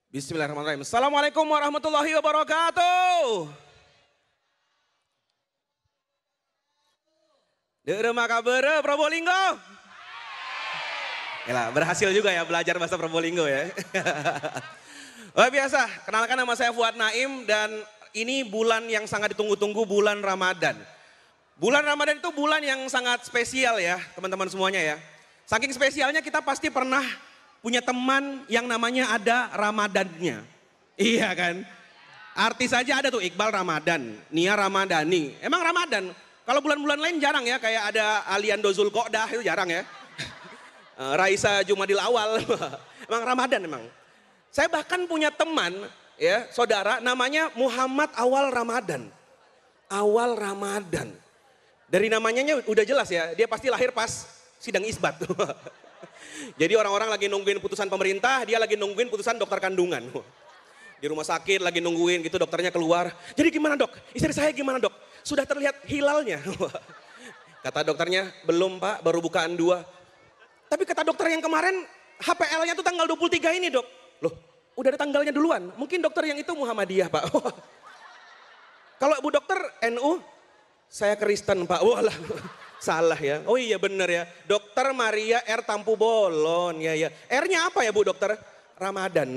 Bismillahirrahmanirrahim. Assalamualaikum warahmatullahi wabarakatuh. Dere makabere Probolinggo. Yalah, berhasil juga ya belajar bahasa Probolinggo ya. Wah biasa, kenalkan nama saya Fuad Naim dan ini bulan yang sangat ditunggu-tunggu, bulan Ramadan. Bulan Ramadan itu bulan yang sangat spesial ya teman-teman semuanya ya. Saking spesialnya kita pasti pernah punya teman yang namanya ada Ramadannya. Iya kan? Artis aja ada tuh Iqbal Ramadan, Nia Ramadhani. Emang Ramadan, kalau bulan-bulan lain jarang ya, kayak ada Aliando Zulkodah itu jarang ya. Raisa Jumadil Awal, emang Ramadan emang. Saya bahkan punya teman ya, saudara namanya Muhammad Awal Ramadan. Awal Ramadan. Dari namanya udah jelas ya, dia pasti lahir pas sidang isbat. Jadi orang-orang lagi nungguin putusan pemerintah, dia lagi nungguin putusan dokter kandungan. Di rumah sakit lagi nungguin gitu, dokternya keluar. Jadi gimana dok? Istri saya gimana dok? Sudah terlihat hilalnya. Kata dokternya, belum pak, baru bukaan 2. Tapi kata dokter yang kemarin, HPL-nya tuh tanggal 23 ini dok. Loh, udah ada tanggalnya duluan. Mungkin dokter yang itu Muhammadiyah pak. Kalau bu dokter NU, saya Kristen pak. Walah. Salah ya, oh iya bener ya. Dokter Maria R. Tampu Bolon, ya ya. R-nya apa ya bu dokter? Ramadan.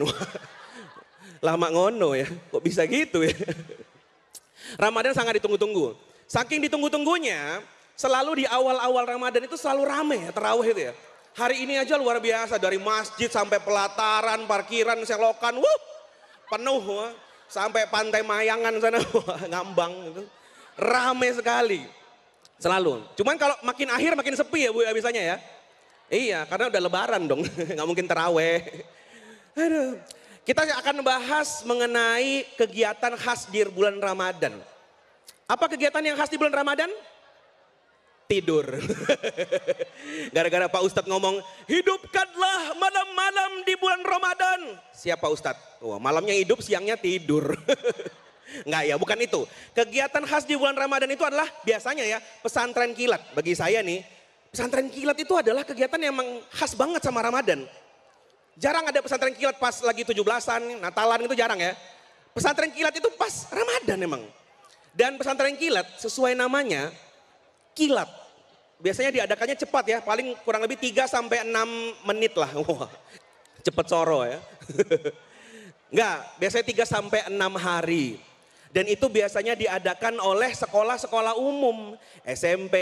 Lama ngono ya, kok bisa gitu ya. Ramadan sangat ditunggu-tunggu. Saking ditunggu-tunggunya, selalu di awal-awal Ramadan itu selalu rame ya, tarawih itu ya. Hari ini aja luar biasa, dari masjid sampai pelataran, parkiran, selokan, penuh. Sampai pantai Mayangan sana, ngambang gitu. Rame sekali. Selalu. Cuman kalau makin akhir makin sepi ya bu ya biasanya ya. Iya karena udah lebaran dong. Nggak mungkin terawih. Aduh. Kita akan bahas mengenai kegiatan khas di bulan Ramadan. Apa kegiatan yang khas di bulan Ramadan? Tidur. Gara-gara Pak Ustadz ngomong, hidupkanlah malam-malam di bulan Ramadan. Siapa Ustadz? Wah, malamnya hidup, siangnya tidur. Enggak ya, bukan itu. Kegiatan khas di bulan Ramadan itu adalah biasanya ya pesantren kilat. Bagi saya nih, pesantren kilat itu adalah kegiatan yang emang khas banget sama Ramadan. Jarang ada pesantren kilat pas lagi 17-an, Natalan itu jarang ya. Pesantren kilat itu pas Ramadan emang. Dan pesantren kilat sesuai namanya, kilat. Biasanya diadakannya cepat ya, paling kurang lebih 3 sampai 6 menit lah. Wah, cepet soro ya. Enggak, biasanya 3 sampai 6 hari. Dan itu biasanya diadakan oleh sekolah-sekolah umum, SMP,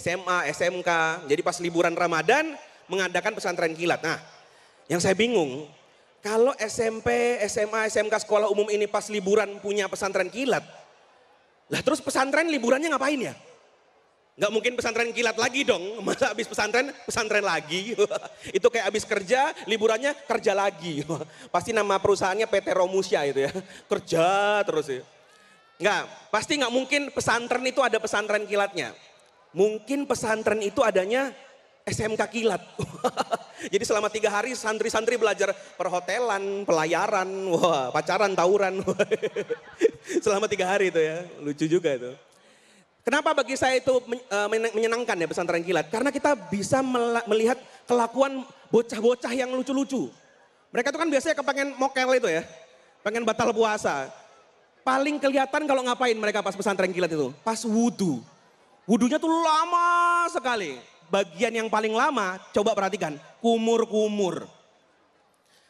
SMA, SMK. Jadi pas liburan Ramadan mengadakan pesantren kilat. Nah, yang saya bingung, kalau SMP, SMA, SMK sekolah umum ini pas liburan punya pesantren kilat, lah terus pesantren liburannya ngapain ya? Nggak mungkin pesantren kilat lagi dong, masa habis pesantren, pesantren lagi. Itu kayak habis kerja, liburannya kerja lagi. Pasti nama perusahaannya PT Romusya itu ya, kerja terus ya. Enggak, pasti nggak mungkin pesantren itu ada pesantren kilatnya. Mungkin pesantren itu adanya SMK kilat. Jadi selama 3 hari santri-santri belajar perhotelan, pelayaran, wah, pacaran, tawuran. Selama 3 hari itu ya, lucu juga itu. Kenapa bagi saya itu menyenangkan ya pesantren kilat? Karena kita bisa melihat kelakuan bocah-bocah yang lucu-lucu. Mereka itu kan biasanya kepengen mokel itu ya, pengen batal puasa. Paling kelihatan kalau ngapain mereka pas pesantren kilat itu? Pas wudhu. Wudhunya tuh lama sekali. Bagian yang paling lama, coba perhatikan, kumur-kumur.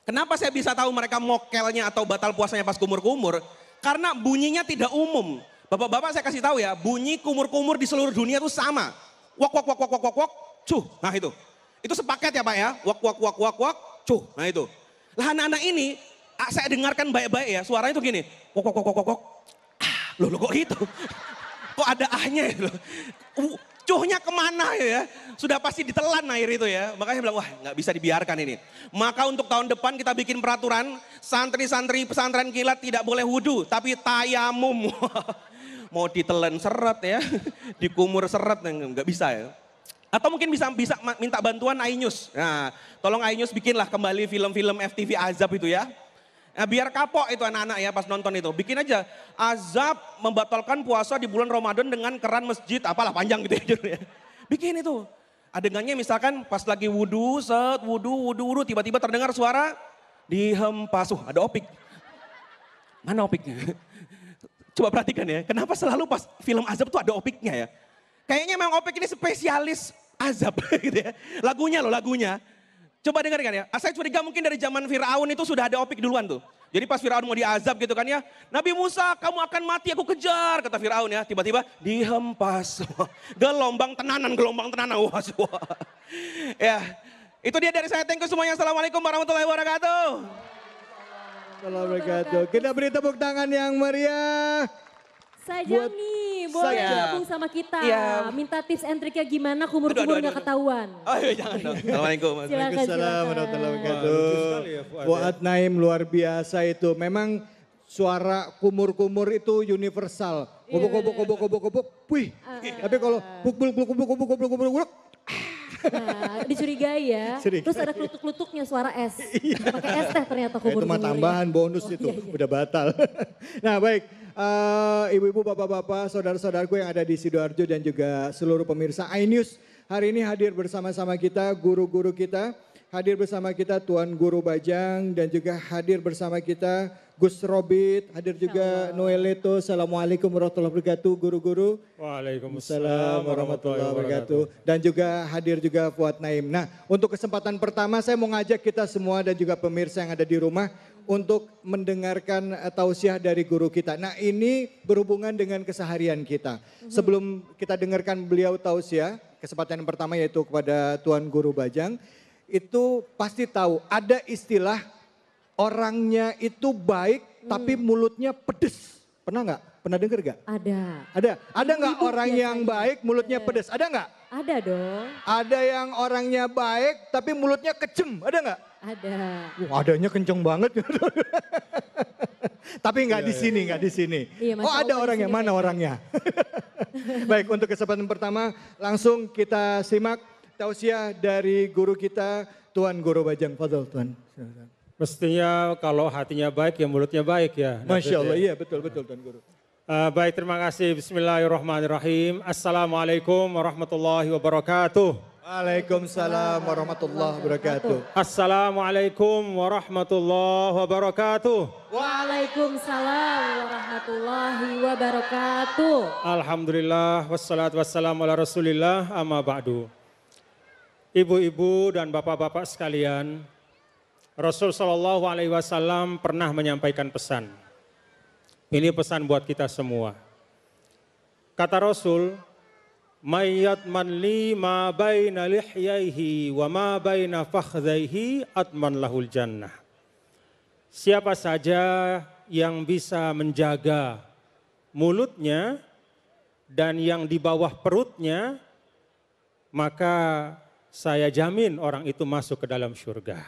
Kenapa saya bisa tahu mereka mokelnya atau batal puasanya pas kumur-kumur? Karena bunyinya tidak umum. Bapak-bapak saya kasih tahu ya, bunyi kumur-kumur di seluruh dunia itu sama. Wak, wak, wak, wak, wak, wak, wak, cuh. Nah itu. Itu sepaket ya Pak ya, wak, wak, wak, wak, wak, cuh. Nah itu. Lah anak-anak ini, saya dengarkan baik-baik ya, suaranya tuh gini. Wak, wak, wak, wak, wak, wak. Loh kok gitu? Kok ada ahnya ya? Cuhnya kemana ya? Sudah pasti ditelan air itu ya. Makanya bilang, wah nggak bisa dibiarkan ini. Maka untuk tahun depan kita bikin peraturan, santri-santri pesantren kilat tidak boleh wudhu, tapi tayamum. Mau ditelan seret ya, dikumur seret, nggak bisa ya. Atau mungkin bisa minta bantuan Ainyus. Nah, tolong Ainyus bikinlah kembali film-film FTV Azab itu ya. Nah, biar kapok itu anak-anak ya pas nonton itu. Bikin aja Azab membatalkan puasa di bulan Ramadan dengan keran masjid, apalah panjang gitu ya judulnya. Bikin itu. Adegannya misalkan pas lagi wudhu, set wudhu, tiba-tiba terdengar suara dihempas. Ada opik. Mana opiknya? Coba perhatikan ya, kenapa selalu pas film azab tuh ada opiknya ya? Kayaknya memang opik ini spesialis azab gitu ya. Lagunya loh, lagunya. Coba dengarkan ya, saya curiga mungkin dari zaman Firaun itu sudah ada opik duluan tuh. Jadi pas Firaun mau diazab gitu kan ya, Nabi Musa kamu akan mati aku kejar, kata Firaun ya. Tiba-tiba dihempas, gelombang tenanan. Wah. Ya, itu dia dari saya, thank you semuanya. Assalamualaikum warahmatullahi wabarakatuh. Wabarakatuh. Kita beri tepuk tangan yang meriah. Sajang nih, boleh gabung sama kita. Iya. Minta tips and triknya gimana kumur-kumur gak ketahuan. Oh iya, jangan dong. Assalamualaikum. Waalaikumsalam warahmatullahi wabarakatuh. Fuad Naim luar biasa itu. Memang suara kumur-kumur itu universal. Kubuk. Wih. Tapi kalau kubuk. Nah, dicurigai ya. Terus ada klutuk-klutuknya suara es. Pakai es teh ternyata Itu mah tambahan bonus itu. Udah batal. Nah baik. Ibu-ibu, bapak-bapak, saudara-saudaraku yang ada di Sidoarjo dan juga seluruh pemirsa iNews. Hari ini hadir bersama-sama kita guru-guru kita. Hadir bersama kita Tuan Guru Bajang dan juga hadir bersama kita Gus Robit. Hadir juga Noeleto. Assalamualaikum warahmatullahi wabarakatuh guru-guru. Waalaikumsalam warahmatullahi wabarakatuh. Dan juga hadir juga Fuad Naim. Nah untuk kesempatan pertama saya mau ngajak kita semua dan juga pemirsa yang ada di rumah untuk mendengarkan tausiah dari guru kita. Nah ini berhubungan dengan keseharian kita. Sebelum kita dengarkan beliau tausiah, kesempatan yang pertama yaitu kepada Tuan Guru Bajang. Itu pasti tahu ada istilah orangnya itu baik tapi mulutnya pedes. Pernah nggak? Pernah dengar nggak? Ada. Ada nggak orang yang baik mulutnya pedes? Ada nggak? Ada dong. Ada yang orangnya baik tapi mulutnya kejem. Ada nggak? Ada. Adanya kenceng banget. Tapi nggak di sini, nggak di sini. Iya, Oh ada orangnya, mana orangnya? Baik, untuk kesempatan pertama langsung kita simak tausiah dari guru kita, Tuan Guru Bajang. Fadol, Tuan. Mestinya kalau hatinya baik ya mulutnya baik ya. Masya Allah, iya betul Tuan Guru. Baik, terima kasih. Bismillahirrahmanirrahim. Assalamualaikum warahmatullahi wabarakatuh. Waalaikumsalam warahmatullahi wabarakatuh. Assalamualaikum warahmatullahi wabarakatuh. Waalaikumsalam warahmatullahi wabarakatuh. Alhamdulillah, wassalatu wassalamu ala rasulillah, amma ba'du. Ibu-ibu dan bapak-bapak sekalian, Rasul Shallallahu Alaihi Wasallam pernah menyampaikan pesan. Ini pesan buat kita semua. Kata Rasul, "Mayyat man li ma baina lihyaihi wa ma baina fakhdhaihi atman lahul jannah." Siapa saja yang bisa menjaga mulutnya dan yang di bawah perutnya, maka saya jamin orang itu masuk ke dalam surga.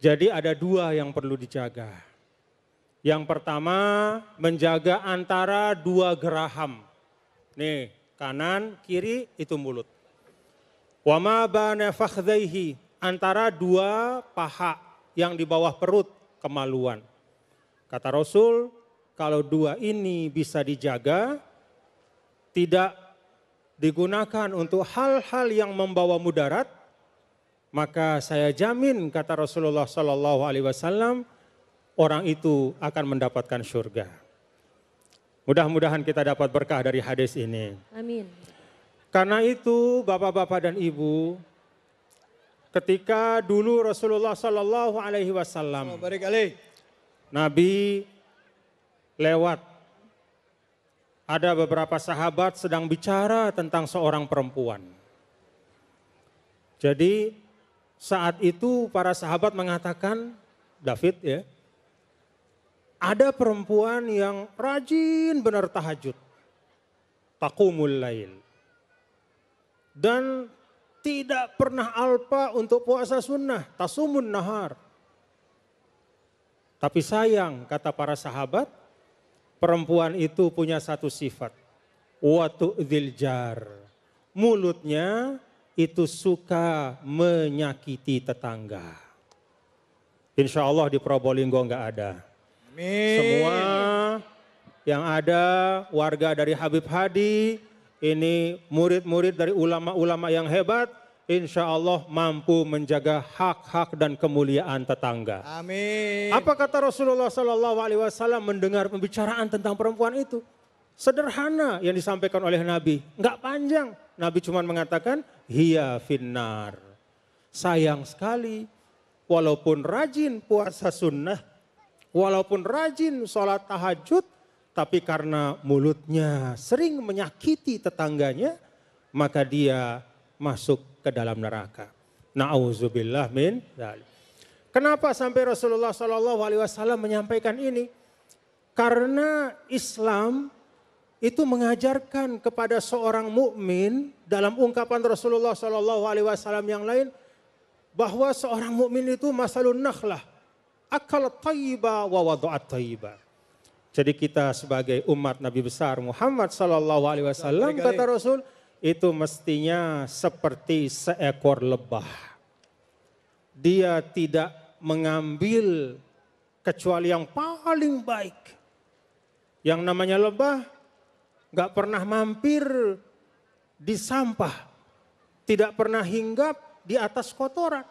Jadi ada dua yang perlu dijaga. Yang pertama menjaga antara dua geraham. Nih kanan kiri itu mulut. Wa ma bana fakhdhaihi, antara dua paha yang di bawah perut, kemaluan. Kata Rasul, kalau dua ini bisa dijaga, tidak digunakan untuk hal-hal yang membawa mudarat, maka saya jamin, kata Rasulullah Sallallahu Alaihi Wasallam, orang itu akan mendapatkan surga. Mudah-mudahan kita dapat berkah dari hadis ini. Amin. Karena itu bapak-bapak dan ibu, ketika dulu Rasulullah Sallallahu Alaihi Wasallam, Nabi lewat, ada beberapa sahabat sedang bicara tentang seorang perempuan. Jadi saat itu para sahabat mengatakan, David ya, ada perempuan yang rajin benar tahajud, taqumul lail, dan tidak pernah alpa untuk puasa sunnah, tasumun nahar. Tapi sayang, kata para sahabat, perempuan itu punya satu sifat, wa tu'dzil jar, mulutnya itu suka menyakiti tetangga. Insya Allah di Probolinggo enggak ada. Amin. Semua yang ada warga dari Habib Hadi, ini murid-murid dari ulama-ulama yang hebat, insya Allah mampu menjaga hak-hak dan kemuliaan tetangga. Amin. Apa kata Rasulullah SAW mendengar pembicaraan tentang perempuan itu? Sederhana yang disampaikan oleh Nabi, enggak panjang. Nabi cuma mengatakan, hiya finnar. Sayang sekali, walaupun rajin puasa sunnah, walaupun rajin sholat tahajud, tapi karena mulutnya sering menyakiti tetangganya, maka dia masuk ke dalam neraka. Na'udzubillah min dzalik. Kenapa sampai Rasulullah SAW menyampaikan ini? Karena Islam itu mengajarkan kepada seorang mukmin dalam ungkapan Rasulullah SAW yang lain, bahwa seorang mukmin itu masalun nakhlah, akal tayyiba wa wada'at tayyiba. Jadi kita sebagai umat Nabi besar Muhammad SAW, kata Rasul, itu mestinya seperti seekor lebah. Dia tidak mengambil kecuali yang paling baik. Yang namanya lebah gak pernah mampir di sampah, tidak pernah hinggap di atas kotoran.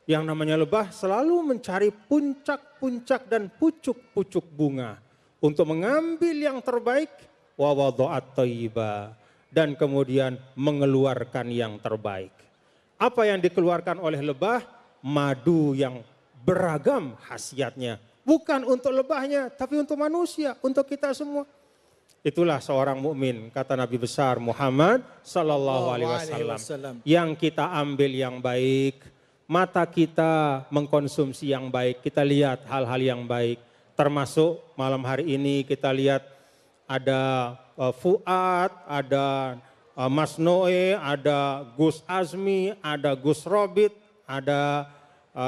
Yang namanya lebah selalu mencari puncak-puncak dan pucuk-pucuk bunga untuk mengambil yang terbaik, wa wada'at thayyibah, dan kemudian mengeluarkan yang terbaik. Apa yang dikeluarkan oleh lebah? Madu yang beragam khasiatnya. Bukan untuk lebahnya, tapi untuk manusia, untuk kita semua. Itulah seorang mukmin, kata Nabi besar Muhammad sallallahu alaihi wasallam. Yang kita ambil yang baik, mata kita mengkonsumsi yang baik, kita lihat hal-hal yang baik. Termasuk malam hari ini kita lihat ada Fuad, ada Mas Noe, ada Gus Azmi, ada Gus Robit, ada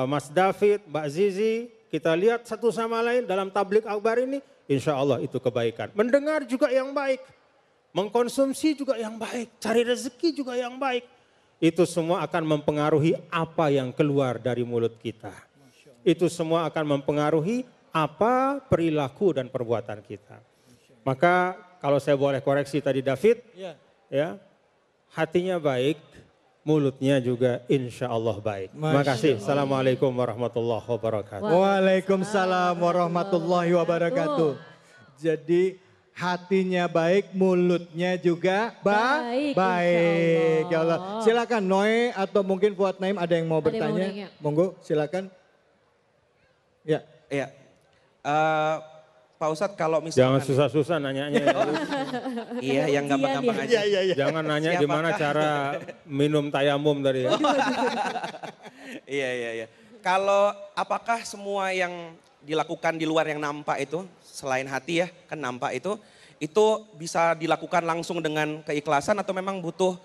Mas David, Mbak Zizi. Kita lihat satu sama lain dalam tablik akbar ini, insya Allah itu kebaikan. Mendengar juga yang baik, mengkonsumsi juga yang baik, cari rezeki juga yang baik. Itu semua akan mempengaruhi apa yang keluar dari mulut kita. Itu semua akan mempengaruhi apa perilaku dan perbuatan kita. Maka kalau saya boleh koreksi tadi David, ya, hatinya baik, mulutnya juga insya Allah baik. Terima kasih. Assalamualaikum warahmatullahi wabarakatuh. Waalaikumsalam warahmatullahi wabarakatuh. Jadi hatinya baik, mulutnya juga baik. Ya Allah. Silakan Noe atau mungkin Fuad Naim ada yang mau bertanya. Monggo silakan. Ya. Iya. Pak Ustadz kalau misalkan... Jangan susah-susah nanyanya. Iya yang gampang-gampang aja. Jangan nanya gimana cara minum tayamum tadi ya. Iya. Kalau apakah semua yang dilakukan di luar yang nampak itu, selain hati ya, kan nampak itu bisa dilakukan langsung dengan keikhlasan atau memang butuh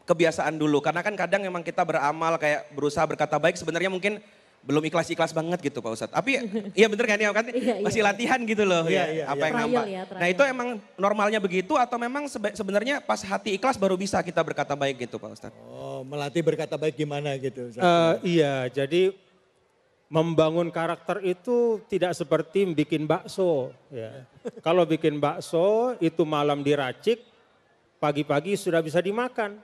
kebiasaan dulu? Karena kan kadang memang kita beramal kayak berusaha berkata baik sebenarnya mungkin belum ikhlas-ikhlas banget gitu Pak Ustadz. Tapi iya bener kan ya kan masih latihan gitu loh apa yang nampak. Nah itu emang normalnya begitu atau memang sebenarnya pas hati ikhlas baru bisa kita berkata baik gitu Pak Ustadz? Oh melatih berkata baik gimana gitu? Iya jadi membangun karakter itu tidak seperti bikin bakso. Ya. Kalau bikin bakso itu malam diracik, pagi-pagi sudah bisa dimakan.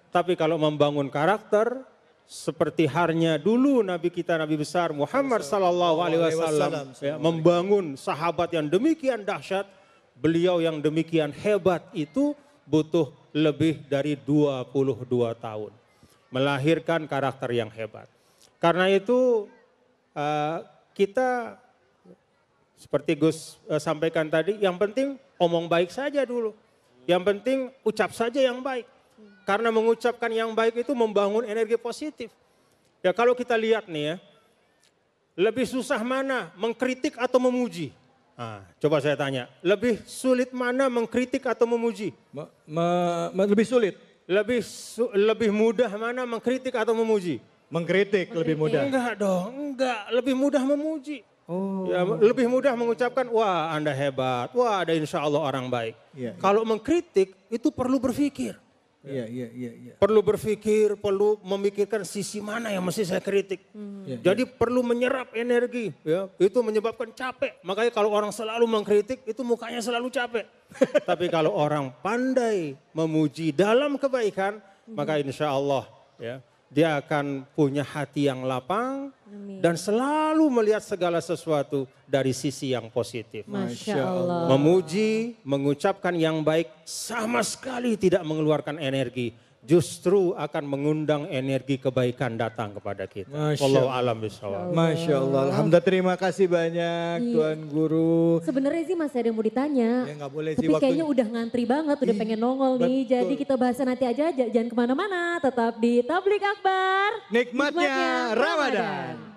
Tapi kalau membangun karakter seperti halnya dulu Nabi kita Nabi besar Muhammad sallallahu alaihi wasallam membangun sahabat yang demikian dahsyat, beliau yang demikian hebat itu butuh lebih dari 22 tahun melahirkan karakter yang hebat. Karena itu kita seperti Gus sampaikan tadi, yang penting omong baik saja dulu. Yang penting ucap saja yang baik. Karena mengucapkan yang baik itu membangun energi positif. Ya kalau kita lihat nih ya, lebih susah mana mengkritik atau memuji? Nah, coba saya tanya, lebih sulit mana mengkritik atau memuji? Lebih sulit. Lebih mudah mana mengkritik atau memuji? Mengkritik lebih mudah. Enggak dong, enggak. Lebih mudah memuji. Oh. Ya, lebih mudah mengucapkan, wah Anda hebat, wah ada insya Allah orang baik. Kalau mengkritik itu perlu berpikir. Iya. Perlu berpikir, perlu memikirkan sisi mana yang mesti saya kritik. Jadi perlu menyerap energi, ya. Itu menyebabkan capek. Makanya kalau orang selalu mengkritik itu mukanya selalu capek. Tapi kalau orang pandai memuji dalam kebaikan, maka insya Allah ya. Dia akan punya hati yang lapang Amin. dan selalu melihat segala sesuatu dari sisi yang positif. Masya Allah. Memuji, mengucapkan yang baik sama sekali tidak mengeluarkan energi. Justru akan mengundang energi kebaikan datang kepada kita. Wallahu a'lam bishawab. Masya Allah. Alhamdulillah, terima kasih banyak Tuan Guru. Sebenarnya sih masih ada yang mau ditanya. Ya nggak boleh Tapi sih kayaknya udah ngantri banget, udah pengen nongol nih. betul. Jadi kita bahas nanti aja, jangan kemana-mana. Tetap di Tablik Akbar. Nikmatnya Ramadan.